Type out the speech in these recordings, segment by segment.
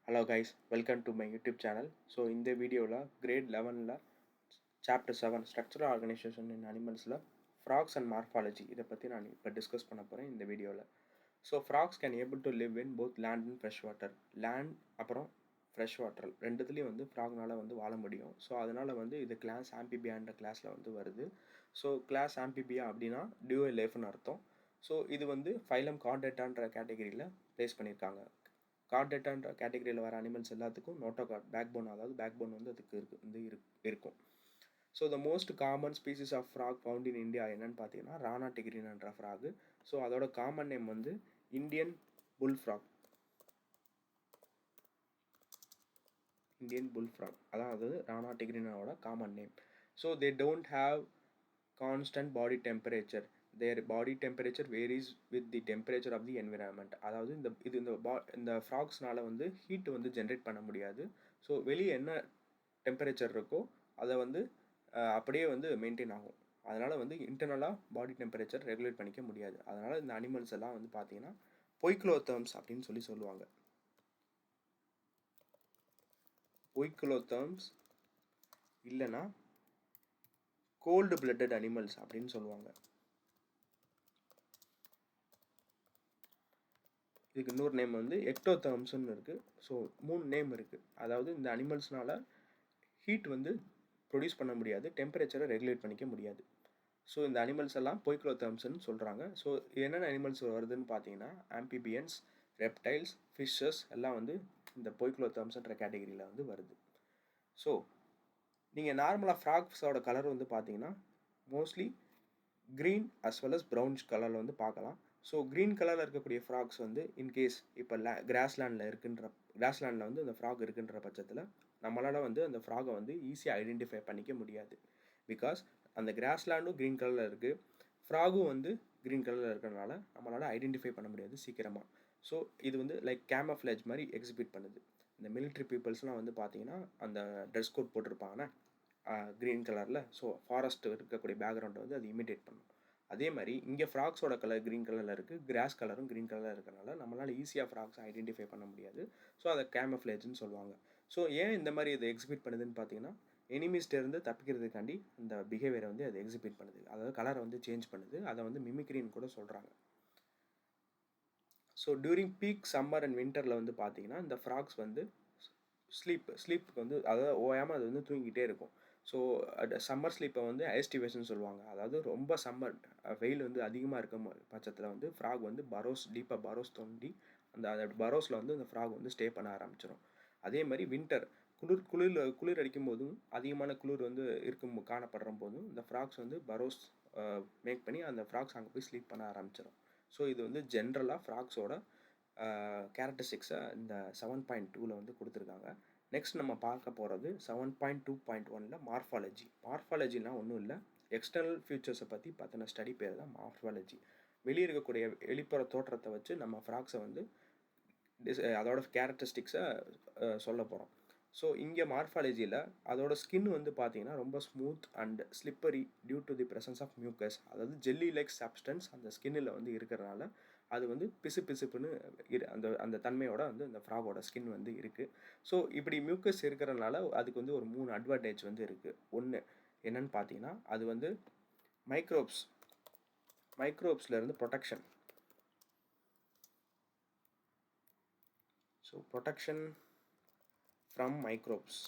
Hello guys, welcome to my YouTube channel. So இந்த வீடியோவில் grade 11ல chapter 7 structural organization in animalsல frogs and morphology இதை பற்றி நான் இப்போ டிஸ்கஸ் பண்ண போகிறேன் இந்த வீடியோவில். So frogs can able to live in both land and fresh water. land அப்புறம் ஃப்ரெஷ் வாட்டர் ரெண்டுத்துலேயும் வந்து ஃப்ராக்னால் வந்து வாழ முடியும். ஸோ அதனால் வந்து இது கிளாஸ் ஆம்பிபியான்ற கிளாஸில் வந்து வருது. ஸோ கிளாஸ் ஆம்பிபியா அப்படின்னா டியூவல் லைஃப்னு அர்த்தம். ஸோ இது வந்து ஃபைலம் கார்டேட்டான்ற கேட்டகரியில் ப்ளேஸ் பண்ணியிருக்காங்க. கார்டேட்டான்ற கேட்டகரியில் வர அனிமல்ஸ் எல்லாத்துக்கும் நோட்டோகார்ட் பேக்போன், அதாவது பேக்போன் வந்து அதுக்கு இருக்கும். So the most common species of frog found in India என்னன்னு பார்த்தீங்கன்னா ராணா டிகிரின்ற ஃப்ராகு. ஸோ அதோட காமன் நேம் வந்து இந்தியன் புல் ஃப்ராக். அதாவது ராணா டிகிரினாவோட common name. So they don't have constant body temperature. Their body temperature varies with the temperature of the environment. அதாவது இந்த ஃப்ராக்ஸ்னால வந்து ஹீட் வந்து ஜென்ரேட் பண்ண முடியாது. ஸோ வெளியே என்ன டெம்பரேச்சர் இருக்கோ அதை வந்து அப்படியே வந்து மெயின்டைன் ஆகும். அதனால் வந்து இன்டர்னலாக பாடி டெம்பரேச்சர் ரெகுலேட் பண்ணிக்க முடியாது. அதனால் இந்த அனிமல்ஸ் எல்லாம் வந்து பார்த்தீங்கன்னா பொய்க்ளோதெர்ம்ஸ் அப்படின்னு சொல்லுவாங்க. பொய்க்ளோதெர்ம்ஸ் இல்லைன்னா கோல்டு பிளட்டட் அனிமல்ஸ் அப்படின்னு சொல்லுவாங்க. இதுக்கு இன்னொரு நேம் வந்து எக்டோதெர்ம்ஸ்னு இருக்குது. ஸோ 3 நேம் இருக்குது. அதாவது இந்த அனிமல்ஸ்னால ஹீட் வந்து ப்ரொடியூஸ் பண்ண முடியாது, டெம்பரேச்சரை ரெகுலேட் பண்ணிக்க முடியாது. ஸோ இந்த அனிமல்ஸ் எல்லாம் பொய்க்ளோதெர்ம்ஸ்னு சொல்கிறாங்க. ஸோ என்னென்ன அனிமல்ஸ் வருதுன்னு பார்த்தீங்கன்னா ஆம்பிபியன்ஸ், ரெப்டைல்ஸ், ஃபிஷ்ஷஸ் எல்லாம் வந்து இந்த பொய்க்ளோதெர்ம்ஸ்ன்ற கேட்டகரியில் வந்து வருது. ஸோ நீங்கள் நார்மலாக ஃப்ராக்ஸோட கலர் வந்து பார்த்தீங்கன்னா mostly green as well as brownish கலரில் வந்து பார்க்கலாம். ஸோ க்ரீன் கலரில் இருக்கக்கூடிய ஃப்ராக்ஸ் வந்து இன்கேஸ் இப்போ கிராஸ்லேண்டில் வந்து அந்த ஃப்ராக் இருக்குன்ற பட்சத்தில் நம்மளால் வந்து அந்த ஃப்ராகை வந்து ஈஸியாக ஐடென்டிஃபை பண்ணிக்க முடியாது. பிகாஸ் அந்த கிராஸ்லேண்டும் க்ரீன் கலரில் இருக்குது, ஃப்ராகும் வந்து க்ரீன் கலரில் இருக்கிறதுனால நம்மளால் ஐடென்டிஃபை பண்ண முடியாது சீக்கிரமாக. ஸோ இது வந்து லைக் கேமஃப்ளேஜ் மாதிரி எக்ஸிபிட் பண்ணுது. இந்த மிலிட்ரி பீப்புள்ஸ்லாம் வந்து பார்த்தீங்கன்னா அந்த ட்ரெஸ் கோட் போட்டிருப்பாங்கன்னா க்ரீன் கலரில், ஸோ ஃபாரஸ்ட் இருக்கக்கூடிய பேக்ரவுண்டை வந்து அது இமிடேட் பண்ணும். அதே மாதிரி இங்கே ஃப்ராக்ஸோட கலர் க்ரீன் கலரில் இருக்குது, கிராஸ் கலரும் க்ரீன் கலரில் இருக்கிறனால நம்மளால் ஈஸியாக ஃப்ராக்ஸை ஐடென்டிஃபை பண்ண முடியாது. ஸோ அதை கேமஃப்ளேஜ்னு சொல்லுவாங்க. ஸோ ஏன் இந்த மாதிரி இதை எக்ஸிபிட் பண்ணுதுன்னு பார்த்தீங்கன்னா எனிமீஸ்டேருந்து தப்பிக்கிறதுக்காண்டி அந்த பிஹேவியரை வந்து அது எக்ஸிபிட் பண்ணுது. அதாவது கலரை வந்து சேஞ்ச் பண்ணுது. அதை வந்து மிமிக்ரின்னு கூட சொல்கிறாங்க. So during peak summer and வின்டரில் வந்து பார்த்தீங்கன்னா இந்த ஃப்ராக்ஸ் வந்து ஸ்லீப்புக்கு வந்து அதாவது ஓயாமல் அது வந்து தூங்கிக்கிட்டே இருக்கும். ஸோ சம்மர் ஸ்லீப்பை வந்து ஐஸ்டிவேஷன் சொல்லுவாங்க. அதாவது ரொம்ப சம்மர் வெயில் வந்து அதிகமாக இருக்க பட்சத்தில் வந்து ஃப்ராக் வந்து டீப்பாக பரோஸ் தோண்டி அந்த பரோஸில் வந்து அந்த ஃப்ராக் வந்து ஸ்டே பண்ண ஆரம்பிச்சிடும். அதே மாதிரி வின்டர் குளிர் அடிக்கும் போதும் அதிகமான குளிர் வந்து காணப்படுற போதும் இந்த ஃப்ராக்ஸ் வந்து பரோஸ் மேக் பண்ணி அந்த ஃப்ராக்ஸ் அங்கே போய் ஸ்லீப் பண்ண ஆரம்பிச்சிடும். ஸோ இது வந்து ஜென்ரலாக ஃப்ராக்ஸோட கேரக்டரிஸ்டிக்ஸை இந்த 7.2ல் வந்து கொடுத்துருக்காங்க. நெக்ஸ்ட் நம்ம பார்க்க போகிறது 7.2.1ல் மார்ஃபாலஜினா ஒன்றும் இல்லை, எக்ஸ்டர்னல் ஃபியூச்சர்ஸை பற்றி பார்த்தின ஸ்டடி பேர் தான் மார்ஃபாலஜி. வெளியே இருக்கக்கூடிய வெளிப்புற தோற்றத்தை வச்சு நம்ம ஃப்ராக்ஸை வந்து அதோட கேரக்டரிஸ்டிக்ஸை சொல்ல போகிறோம். ஸோ இங்கே மார்ஃபாலஜியில் அதோட ஸ்கின் வந்து பார்த்தீங்கன்னா ரொம்ப smooth and slippery due to the presence of mucus. அதாவது ஜெல்லி லைக் சப்ஸ்டன்ஸ் அந்த ஸ்கின்னில் வந்து இருக்கிறனால அது வந்து பிசுப்புன்னு அந்த அந்த தன்மையோட வந்து அந்த ஃப்ராகோட ஸ்கின் வந்து இருக்குது. ஸோ இப்படி மியூக்கஸ் இருக்கிறனால அதுக்கு வந்து ஒரு 3 அட்வான்டேஜ் வந்து இருக்குது. ஒன்று என்னன்னு பார்த்தீங்கன்னா அது வந்து மைக்ரோப்ஸ்லேருந்து protection. So protection from microbes.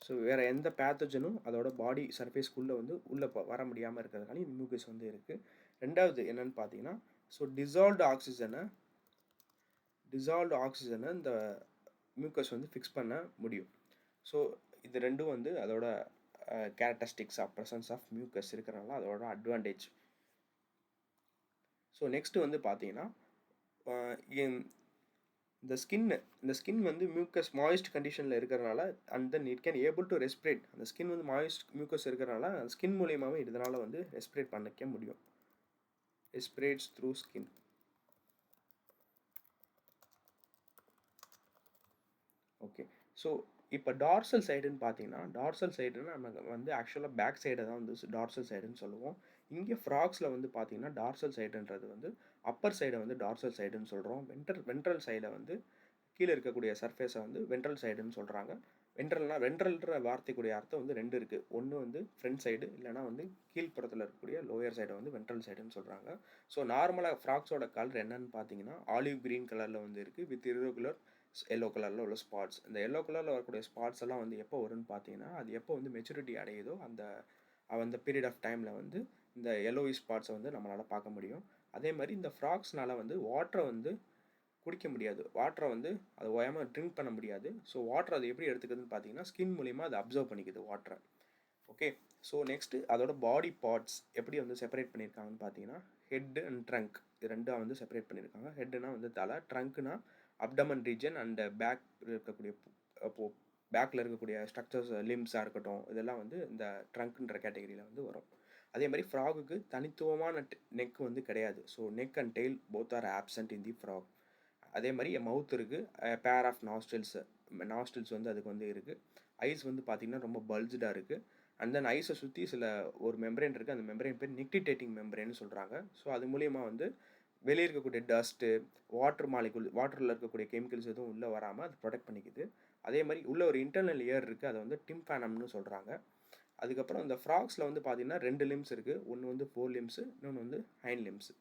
So வேறு எந்த பேத்தஜனும் அதோட பாடி சர்ஃபேஸ்க்குள்ளே வந்து உள்ளே வர முடியாமல் இருக்கிறதுனால இந்த மியூக்கஸ் வந்து இருக்குது. ரெண்டாவது என்னென்னு பார்த்தீங்கன்னா ஸோ டிசால்வ்டு ஆக்சிஜனை இந்த மியூக்கஸ் வந்து ஃபிக்ஸ் பண்ண முடியும். ஸோ இது ரெண்டும் வந்து அதோட characteristics of presence of mucus இருக்கிறனால அதோட அட்வான்டேஜ். ஸோ நெக்ஸ்ட்டு வந்து பார்த்தீங்கன்னா இந்த ஸ்கின் வந்து மாய்ஸ்ட் கண்டிஷனில் இருக்கிறனால and then it can able to respirate. அந்த ஸ்கின் வந்து மியூக்கஸ் இருக்கிறனால அந்த ஸ்கின் மூலியமாகவே இதனால் வந்து ரெஸ்பிரேட் பண்ணிக்க முடியும். ரெஸ்பிரேட்ஸ் த்ரூ ஸ்கின். ஓகே. ஸோ இப்போ டார்சல் சைடுன்னு பார்த்தீங்கன்னா நமக்கு வந்து ஆக்சுவலாக பேக் சைடை தான் வந்து டார்சல் சைடுன்னு சொல்லுவோம். இங்கே ஃப்ராக்ஸில் வந்து பார்த்தீங்கன்னா டார்சல் சைடுன்றது வந்து அப்பர் சைடை வந்து டார்சல் சைடுன்னு சொல்கிறோம். வென்ட்ரல் சைடை வந்து கீழே இருக்கக்கூடிய சர்ஃபேஸை வந்து வென்ட்ரல் சைடுன்னு சொல்கிறாங்க. வென்ட்ரல்ன்ற வார்த்தைக்குடைய அர்த்தம் வந்து 2 இருக்குது. ஒன்று வந்து ஃப்ரண்ட் சைடு, இல்லைனா வந்து கீழ்ப்புறத்தில் இருக்கக்கூடிய லோயர் சைடை வந்து வென்ட்ரல் சைடுன்னு சொல்கிறாங்க. ஸோ நார்மலாக ஃப்ராக்ஸோட கலர் என்னன்னு பார்த்தீங்கன்னா ஆலிவ் க்ரீன் கலரில் வந்து இருக்குது வித் irregular எல்லோ கலரில் உள்ள ஸ்பாட்ஸ். இந்த எல்லோ கலரில் வரக்கூடிய ஸ்பாட்ஸ் எல்லாம் வந்து எப்போ வரும்னு பார்த்தீங்கன்னா, அது எப்போ வந்து மெச்சூரிட்டி அடையுதோ அந்த அந்த பீரியட் ஆஃப் டைமில் வந்து இந்த yellowish ஸ்பாட்ஸை வந்து நம்மளால் பார்க்க முடியும். அதே மாதிரி இந்த ஃப்ராக்ஸ்னால வந்து வாட்டரை வந்து குடிக்க முடியாது. வாட்டரை வந்து அது ஓயாமல் ட்ரிங்க் பண்ண முடியாது. ஸோ வாட்டர் அது எப்படி எடுத்துக்குதுன்னு பார்த்தீங்கன்னா, ஸ்கின் மூலிமா அதை அப்சர்வ் பண்ணிக்குது வாட்டரை. ஓகே. ஸோ நெக்ஸ்ட்டு அதோட பாடி பார்ட்ஸ் எப்படி வந்து செப்பரேட் பண்ணியிருக்காங்கன்னு பார்த்தீங்கன்னா, ஹெட் அண்ட் ட்ரங்க் இது ரெண்டும் வந்து செப்பரேட் பண்ணியிருக்காங்க. ஹெட்டுனா வந்து தலை, ட்ரங்க்னா அப்டமன் ரீஜன் அண்ட் பேக் இருக்கக்கூடிய பேக்கில் இருக்கக்கூடிய ஸ்ட்ரக்சர்ஸ் லிம்ஸாக இருக்கட்டும், இதெல்லாம் வந்து இந்த ட்ரங்க்ன்ற கேட்டகரியில் வந்து வரும். அதே மாதிரி ஃப்ராகுக்கு தனித்துவமான நெக் வந்து கிடையாது. So neck and tail both are absent in the frock. அதே மாதிரி மவுத் இருக்குது, பேர் ஆஃப் நாஸ்டில்ஸ் வந்து அதுக்கு வந்து இருக்குது. ஐஸ் வந்து பார்த்திங்கன்னா ரொம்ப பல்ஜ்டாக இருக்குது. அண்ட் தென் ஐஸை சுற்றி ஒரு மெம்பரேன் இருக்குது. அந்த மெம்பரேன் பேர் நிக்டிடேட்டிங் மெம்பரேன்னு சொல்கிறாங்க. ஸோ அது மூலிமா வந்து வெளியே இருக்கக்கூடிய டஸ்ட்டு, வாட்டரில் இருக்கக்கூடிய கெமிக்கல்ஸ் எதுவும் உள்ளே வராமல் அது ப்ரொடெக்ட் பண்ணிக்குது. அதே மாதிரி உள்ள ஒரு இன்டர்னல் இயர் இருக்குது, அதை வந்து டிம்பானம்னு சொல்கிறாங்க. அதுக்கப்புறம் இந்த ஃப்ராக்ஸில் வந்து பார்த்திங்கன்னா 2 லிம்ஸ் இருக்குது. ஒன்று வந்து 4 லிம்ஸு, இன்னொன்று வந்து ஹைண்ட் லிம்ஸு.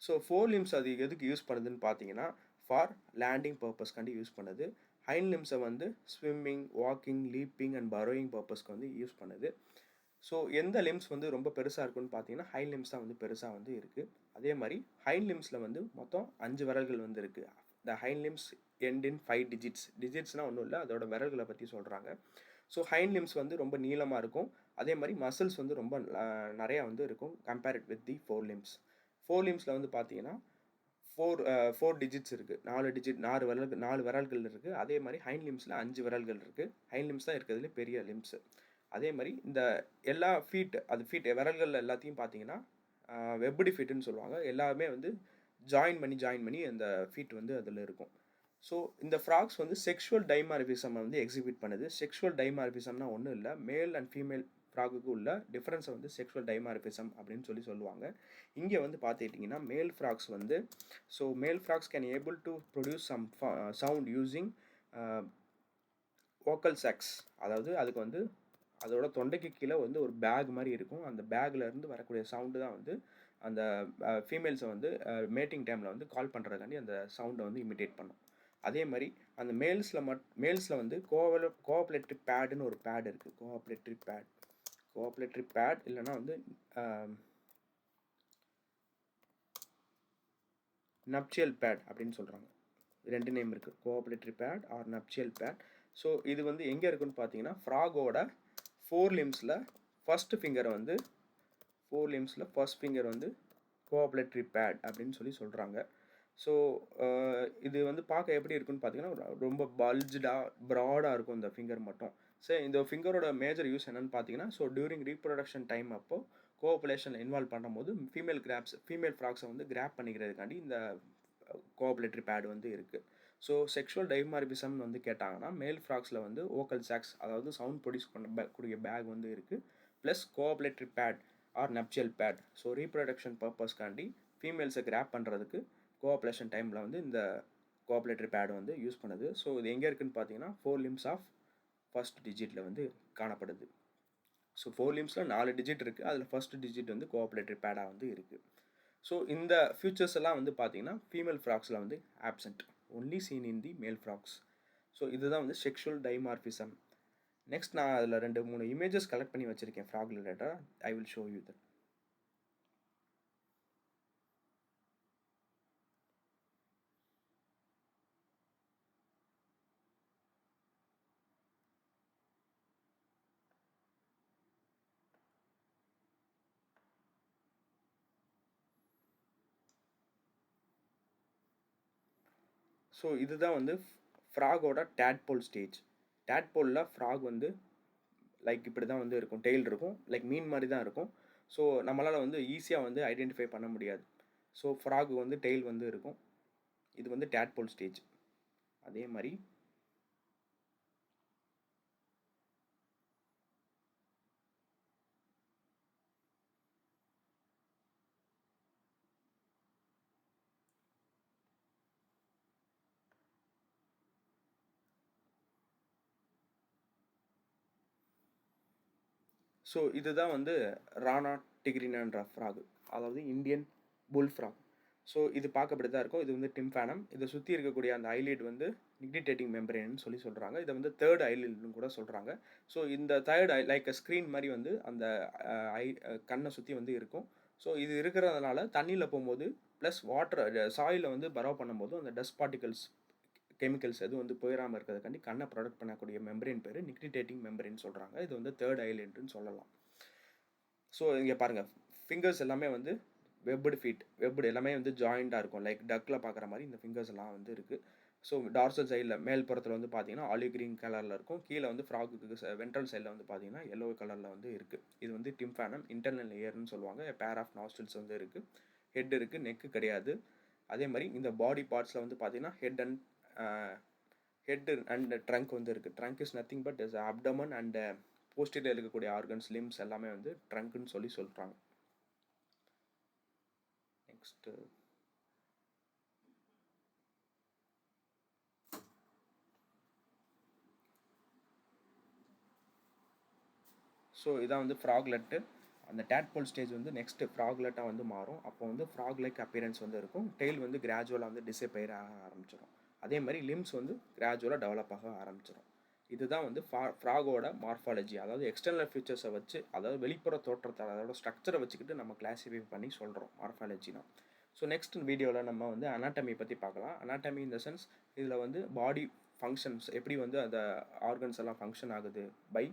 ஸோ 4 லிம்ஸ் அது எதுக்கு யூஸ் பண்ணுதுன்னு பார்த்தீங்கன்னா, ஃபார் லேண்டிங் பர்பஸ்க்காண்டி யூஸ் பண்ணுது. ஹைண்ட் லிம்ஸை வந்து swimming, walking, leaping and burrowing பர்பஸ்க்கு வந்து யூஸ் பண்ணுது. ஸோ எந்த லிம்ஸ் வந்து ரொம்ப பெருசாக இருக்குன்னு பார்த்தீங்கன்னா, ஹைண்ட் லிம்ஸ் தான் வந்து பெருசாக வந்து இருக்குது. அதே மாதிரி ஹைண்ட் லிம்ஸில் வந்து மொத்தம் 5 விரல்கள் வந்து இருக்குது. The hind limbs end in 5 digits. டிஜிட்ஸ்னால் ஒன்றும் இல்லை, அதோட விரல்களை பற்றி சொல்கிறாங்க. ஸோ ஹைண்ட் லிம்ஸ் வந்து ரொம்ப நீளமாக இருக்கும். அதே மாதிரி மசில்ஸ் வந்து ரொம்ப நிறையா வந்து இருக்கும் கம்பேர்ட் வித் தி 4 லிம்ஸ். 4 லிம்ஸில் வந்து பார்த்தீங்கன்னா 4 டிஜிட்ஸ் இருக்குது. 4 விரல்கள் இருக்குது. அதே மாதிரி ஹைண்ட் லிம்ஸில் 5 விரல்கள் இருக்குது. ஹைண்ட் லிம்ஸ் தான் இருக்கிறதுலே பெரிய லிம்ஸு. அதே மாதிரி இந்த எல்லா ஃபீட் விரல்கள் எல்லாத்தையும் பார்த்தீங்கன்னா வெப்டு ஃபீட்டுன்னு சொல்லுவாங்க. எல்லாமே வந்து ஜாயின் பண்ணி அந்த ஃபீட் வந்து அதில் இருக்கும். ஸோ இந்த ஃப்ராக்ஸ் வந்து செக்ஷுவல் டைமார்பிசம் வந்து எக்ஸிபிட் பண்ணுது. செக்ஷுவல் டைமார்பிசம்னா ஒன்றும் இல்லை, மேல் அண்ட் ஃபீமேல் ஃப்ராகுக்கு உள்ள டிஃப்ரென்ஸை வந்து செக்ஷுவல் டைமார்பிசம் அப்படின்னு சொல்லுவாங்க. இங்கே வந்து பார்த்துக்கிட்டிங்கன்னா மேல் ஃப்ராக்ஸ் வந்து male frogs can able to produce some sound using vocal sacs. அதாவது அதுக்கு வந்து அதோட தொண்டைக்கு கீழே வந்து ஒரு பேக் மாதிரி இருக்கும். அந்த பேக்லேருந்து வரக்கூடிய சவுண்டு தான் வந்து அந்த ஃபீமேல்ஸை வந்து மேட்டிங் டைமில் வந்து கால் பண்ணுறதுக்காண்டி அந்த சவுண்டை வந்து இமிட்டேட் பண்ணும். அதே மாதிரி அந்த மேல்ஸில் வந்து கோஆப்ரேட்டரி பேடுன்னு ஒரு பேட் இருக்குது. கோஆப்ரேட்டரி பேட் இல்லைன்னா வந்து நப்சியல் பேட் அப்படின்னு சொல்கிறாங்க. 2 நேம் இருக்குது, கோஆப்ரேட்டரி pad or nuptial pad. So இது வந்து எங்கே இருக்குன்னு பார்த்தீங்கன்னா, ஃப்ராகோட 4 லிம்ஸில் ஃபர்ஸ்ட் ஃபிங்கர் வந்து கோஆப்ரேட்டரி பேட் அப்படின்னு சொல்கிறாங்க. ஸோ இது வந்து பார்க்க எப்படி இருக்குன்னு பார்த்தீங்கன்னா, ரொம்ப ப்ராடாக இருக்கும் இந்த ஃபிங்கர் மட்டும். ஸோ இந்த ஃபிங்கரோட மேஜர் யூஸ் என்னென்னு பார்த்தீங்கன்னா, ஸோ டியூரிங் ரீப்ரொடக்ஷன் டைம் அப்போது கோஆபுலேஷனில் இன்வால்வ் பண்ணும்போது ஃபீமேல் ஃப்ராக்ஸை வந்து கிராப் பண்ணிக்கிறதுக்காண்டி இந்த கோஆப்ரேட்டரி பேட் வந்து இருக்குது. ஸோ செக்ஷுவல் டைமார்பிசம் வந்து கேட்டாங்கன்னா, மேல் ஃப்ராக்ஸில் வந்து வோக்கல் சாக்ஸ், அதாவது சவுண்ட் ப்ரொடியூஸ் பண்ணக்கூடிய பேக் வந்து இருக்குது, plus copulatory pad or nuptial pad. So reproduction பர்பஸ்க்காண்டி ஃபீமேல்ஸை கிராப் பண்ணுறதுக்கு கோஆப்ரேஷன் டைமில் வந்து இந்த கோஆப்ரேட்டரி பேட் வந்து யூஸ் பண்ணுது. ஸோ இது எங்கே இருக்குதுன்னு பார்த்தீங்கன்னா 4 லிம்ஸ் ஆஃப் ஃபர்ஸ்ட் டிஜிட்டில் வந்து காணப்படுது. ஸோ 4 லிம்ஸில் 4 டிஜிட் இருக்குது. அதில் ஃபர்ஸ்ட் டிஜிட் வந்து கோஆப்ரேட்டரி பேடாக வந்து இருக்குது. ஸோ இந்த ஃபியூச்சர்ஸ் எல்லாம் வந்து பார்த்தீங்கன்னா ஃபீமேல் ஃப்ராக்ஸில் வந்து ஆப்சென்ட், ஒன்லி சீன் இன் தி மேல் ஃப்ராக்ஸ். ஸோ இதுதான் வந்து செக்ஷுவல் டைமார்பிசம். நெக்ஸ்ட் நான் அதில் 2-3 இமேஜஸ் கலெக்ட் பண்ணி வச்சுருக்கேன் ஃப்ராக் ரிலேட்டடாக. I will show you that. So இதுதான் வந்து ஃப்ராகோட டேட்போல் ஸ்டேஜ். டேட்போலில் ஃப்ராக் வந்து லைக் இப்படி தான் வந்து இருக்கும், டெய்ல் இருக்கும், லைக் மீன் மாதிரி தான் இருக்கும். ஸோ நம்மளால் வந்து ஈஸியாக வந்து ஐடென்டிஃபை பண்ண முடியாது. ஸோ ஃப்ராக் வந்து டெய்ல் வந்து இருக்கும். இது வந்து டேட்போல் ஸ்டேஜ். அதே மாதிரி ஸோ இதுதான் வந்து ரானா டிகிரினான்ற ஃப்ராக், அதாவது இந்தியன் புல் ஃப்ராக். ஸோ இது பார்க்கப்படி தான் இருக்கும். இது வந்து டிம்ஃபானம். இதை சுற்றி இருக்கக்கூடிய அந்த ஐலிட் வந்து நிக்டிடேட்டிங் மெம்பரேன்னு சொல்கிறாங்க. இதை வந்து தேர்ட் ஐலிட்னு கூட சொல்கிறாங்க. ஸோ இந்த தேர்ட் ஐ லைக் ஸ்க்ரீன் மாதிரி வந்து அந்த கண்ணை சுற்றி வந்து இருக்கும். ஸோ இது இருக்கிறதுனால தண்ணியில் போகும்போது ப்ளஸ் வாட்டர் சாயிலில் வந்து பரவ் பண்ணும்போது அந்த டஸ்ட் பார்ட்டிகல்ஸ் கெமிக்கல்ஸ் எதுவும் வந்து போயிடாமல் இருக்கிறதுக்காண்டி கண்ணை ப்ரொடக்ட் பண்ணக்கூடிய மெம்பரேன் பேர் நிக்டிடேட்டிங் மெம்பரேன்னு சொல்கிறாங்க. இது வந்து தேர்ட் ஐலிட்னு சொல்லலாம். ஸோ இங்கே பாருங்கள், ஃபிங்கர்ஸ் எல்லாமே வந்து வெப்டு ஃபீட், வெப்டு எல்லாமே வந்து ஜாயிண்டாக இருக்கும். லைக் டக்கில் பார்க்குற மாதிரி இந்த ஃபிங்கர்ஸ் எல்லாம் வந்து இருக்குது. ஸோ டார்சல் சைடில் மேல் புறத்தில் வந்து பார்த்தீங்கன்னா ஆலிவ் கிரீன் கலரில் இருக்கும். கீழே வந்து ஃப்ராகுக்கு வென்ட்ரல் சைடில் வந்து பார்த்தீங்கன்னா எல்லோ கலரில் வந்து இருக்குது. இது வந்து டிம்ஃபானம், இன்டர்னல் லேயர்னு சொல்லுவாங்க. பேர் ஆஃப் நாஸ்ட்ரில்ஸ் வந்து இருக்குது. ஹெட் இருக்குது, நெக்கு கிடையாது. அதே மாதிரி இந்த பாடி பார்ட்ஸில் வந்து பார்த்தீங்கன்னா ஹெட் அண்ட் ட்ரங்க் வந்து இருக்குது. Trunk is nothing but is abdomen and posterior இருக்கக்கூடிய ஆர்கன்ஸ், லிம்ஸ் எல்லாமே வந்து ட்ரங்க்னு சொல்கிறாங்க. நெக்ஸ்ட்டு ஸோ இதான் வந்து ஃப்ராக்லெட்டு. அந்த டேட்போல் ஸ்டேஜ் வந்து நெக்ஸ்ட்டு ஃப்ராக்லெட்டாக வந்து மாறும். அப்போ வந்து ஃப்ராக் லைக் அப்பியரன்ஸ் வந்து இருக்கும். டெய்ல் வந்து கிராஜுவலாக வந்து டிஸப்பியர் ஆக ஆரம்பிச்சிடும். அதே மாதிரி லிம்ஸ் வந்து கிராஜுவலாக டெவலப் ஆக ஆரம்பிச்சிடும். இதுதான் வந்து ஃப்ராகோட மார்ஃபாலஜி. அதாவது எக்ஸ்டர்னல் ஃபியூச்சர்ஸை வச்சு, அதாவது வெளிப்புற தோற்றத்தை, அதோட ஸ்ட்ரக்சரை வச்சுக்கிட்டு நம்ம கிளாஸிஃபை பண்ணி சொல்கிறோம் மார்ஃபாலஜினா. ஸோ நெக்ஸ்ட் வீடியோவில் நம்ம வந்து அனாட்டமி பற்றி பார்க்கலாம். அனாட்டமி இன் த சென்ஸ் இதில் வந்து பாடி ஃபங்க்ஷன்ஸ் எப்படி வந்து அந்த ஆர்கன்ஸ் எல்லாம் ஃபங்க்ஷன் ஆகுது பை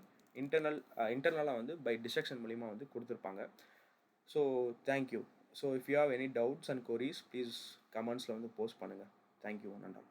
இன்டர்னலாக வந்து பை டிசெக்ஷன் மூலிமா வந்து கொடுத்துருப்பாங்க. So thank you. So if you have any doubts and queries please கமெண்ட்ஸில் வந்து போஸ்ட் பண்ணுங்கள். Thank you one and all.